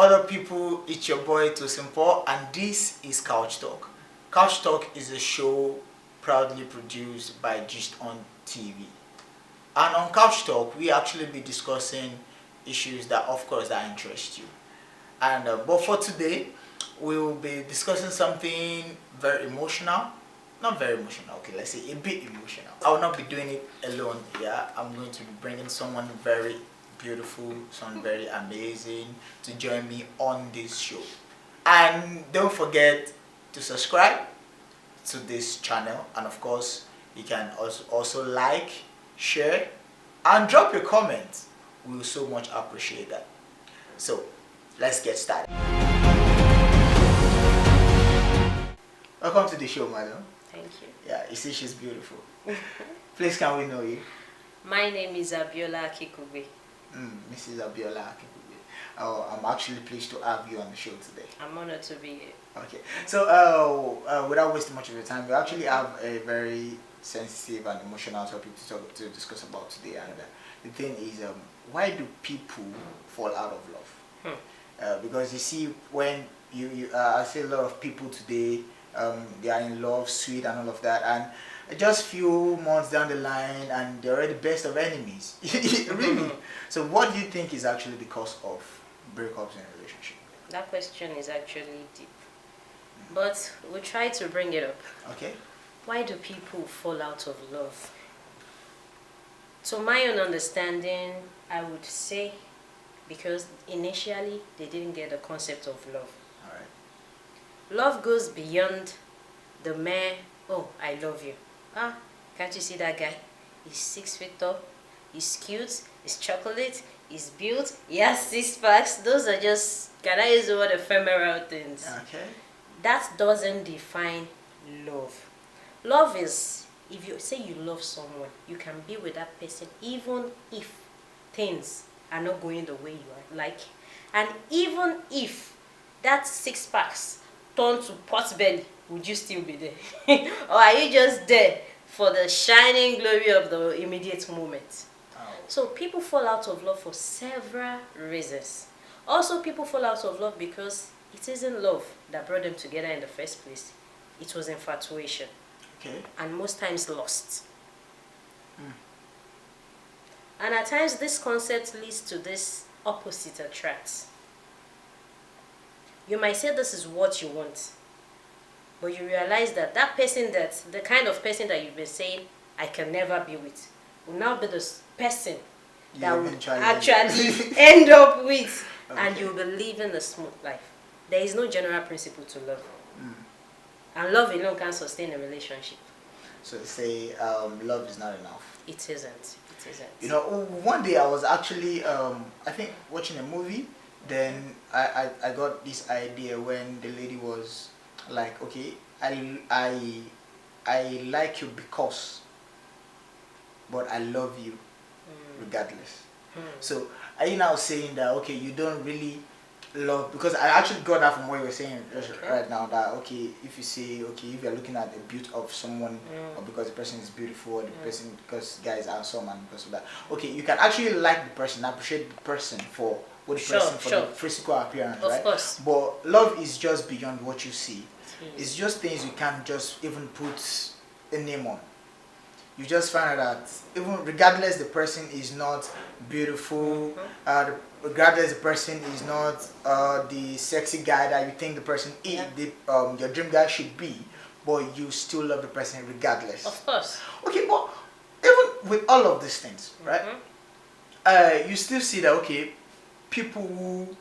other people? It's your boy Tosimpo, and this is Couch Talk. Couch Talk is a show proudly produced by Just on TV. And on Couch Talk, we actually be discussing issues that, of course, that interest you. And but for today, we will be discussing something very emotional. Not very emotional. Okay, let's say a bit emotional. I will not be doing it alone. Yeah, I'm going to be bringing someone very beautiful, someone very amazing to join me on this show. And don't forget to subscribe to this channel, and of course, you can also like, share, and drop your comments. We will so much appreciate that. So, let's get started. Welcome to the show, madam. Thank you. Yeah, you see she's beautiful. Please, can we know you? My name is Abiola Akikugbe. Mrs. Abiola Akikugbe. Oh, I'm actually pleased to have you on the show today. I'm honored to be here. Okay, so without wasting much of your time, we actually have a very sensitive and emotional topic to discuss about today. And the thing is, why do people fall out of love? Because you see, when I see a lot of people today, they are in love, sweet, and all of that, and just few months down the line, and they're already best of enemies. Really. So, what do you think is actually the cause of breakups in a relationship? That question is actually deep, but we'll try to bring it up. Okay. Why do people fall out of love? To my own understanding, I would say because initially they didn't get the concept of love. All right. Love goes beyond the mere, oh, I love you. Ah, can't you see that guy? He's 6 feet tall, he's cute, he's chocolate, he's built, he has 6 packs. Those are just, can I use the word, ephemeral things. Okay. That doesn't define love. Love is, if you say you love someone, you can be with that person even if things are not going the way you like. And even if that 6 packs turn to pot belly, would you still be there? Or are you just there for the shining glory of the immediate moment? Oh. So people fall out of love for several reasons. Also, people fall out of love because it isn't love that brought them together in the first place. It was infatuation. Okay. And most times lust. And at times this concept leads to this opposite attracts. You might say this is what you want, but you realize that the kind of person that you've been saying I can never be with, will now be the person that will actually end up with, okay. And you'll be living a smooth life. There is no general principle to love. And love alone can't sustain a relationship. So they say love is not enough. It isn't. It isn't. You know, one day I was actually, I think, watching a movie. Then I got this idea when the lady was like, okay, I like you because, but I love you regardless. So are you now saying that, okay, you don't really love, because I actually got that from what you were saying right now, that okay, if you say, okay, if you're looking at the beauty of someone, or because the person is beautiful, or the person because guys are handsome and because of that, okay, you can actually like the person, appreciate the person for the physical appearance, of right? Course. But love is just beyond what you see. It's just things you can't just even put a name on. You just find out that even regardless the person is not beautiful, regardless the person is not the sexy guy that you think the person is, your dream guy should be, but you still love the person regardless. Of course. Okay, but even with all of these things, right? You still see that, okay, people who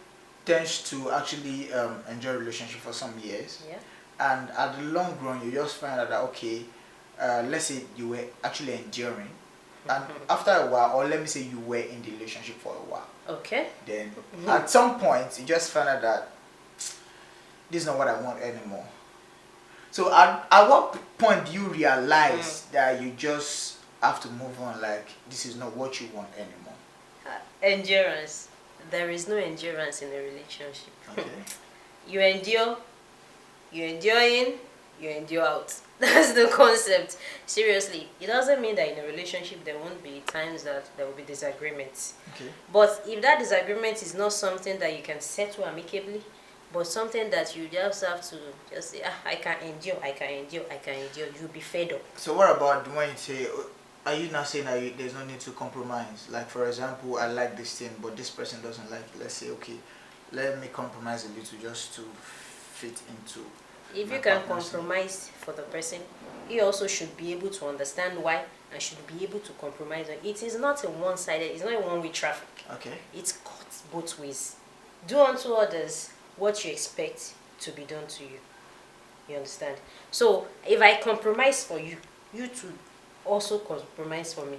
tends to actually enjoy a relationship for some years, and at the long run you just find out that, okay, let's say you were actually enduring, and after a while, or let me say you were in the relationship for a while, okay, then at some point you just find out that this is not what I want anymore. So at what point do you realize that you just have to move on, like this is not what you want anymore? Endurance. There is no endurance in a relationship. Okay. You endure, you're enduring, you endure out. That's the concept. Seriously, it doesn't mean that in a relationship there won't be times that there will be disagreements. Okay. But if that disagreement is not something that you can settle amicably, but something that you just have to just say, I can endure, I can endure, I can endure, you'll be fed up. So what about when you say, are you not saying that there's no need to compromise? Like for example, I like this thing, but this person doesn't like it. Let's say, okay, let me compromise a little just to fit into. If my you can partner's compromise for the person, he also should be able to understand why and should be able to compromise. It is not a one-sided, it's not a one-way traffic. Okay. It's cut both ways. Do unto others what you expect to be done to you. You understand? So if I compromise for you, you too also compromise for me.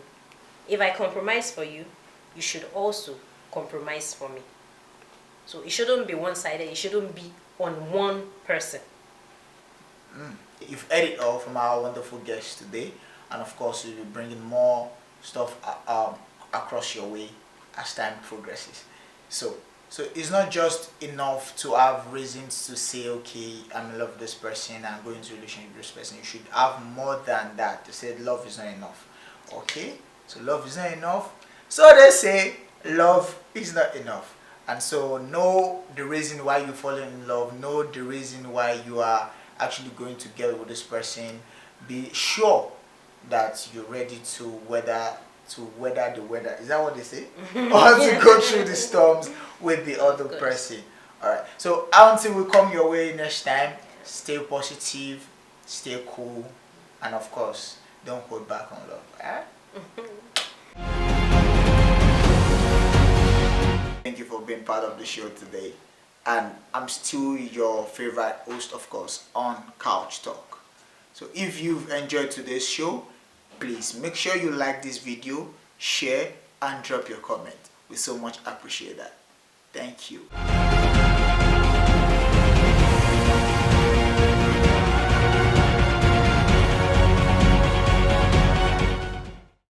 If I compromise for you, you should also compromise for me. So it shouldn't be one-sided. It shouldn't be on one person. You've heard it all from our wonderful guests today, and of course we'll be bringing more stuff across your way as time progresses. So it's not just enough to have reasons to say, okay, I'm in love with this person, I'm going into a relationship with this person. You should have more than that. They said love is not enough. Okay, so love is not enough. So they say love is not enough. And so know the reason why you fall in love, know the reason why you are actually going together with this person. Be sure that you're ready to weather the weather. Is that what they say? Or to go through the storms with the other person. Alright. So until we come your way next time, stay positive, stay cool, and of course, don't hold back on love. Alright? Thank you for being part of the show today. And I'm still your favorite host, of course, on Couch Talk. So if you've enjoyed today's show, please make sure you like this video, share, and drop your comment. We so much appreciate that. Thank you.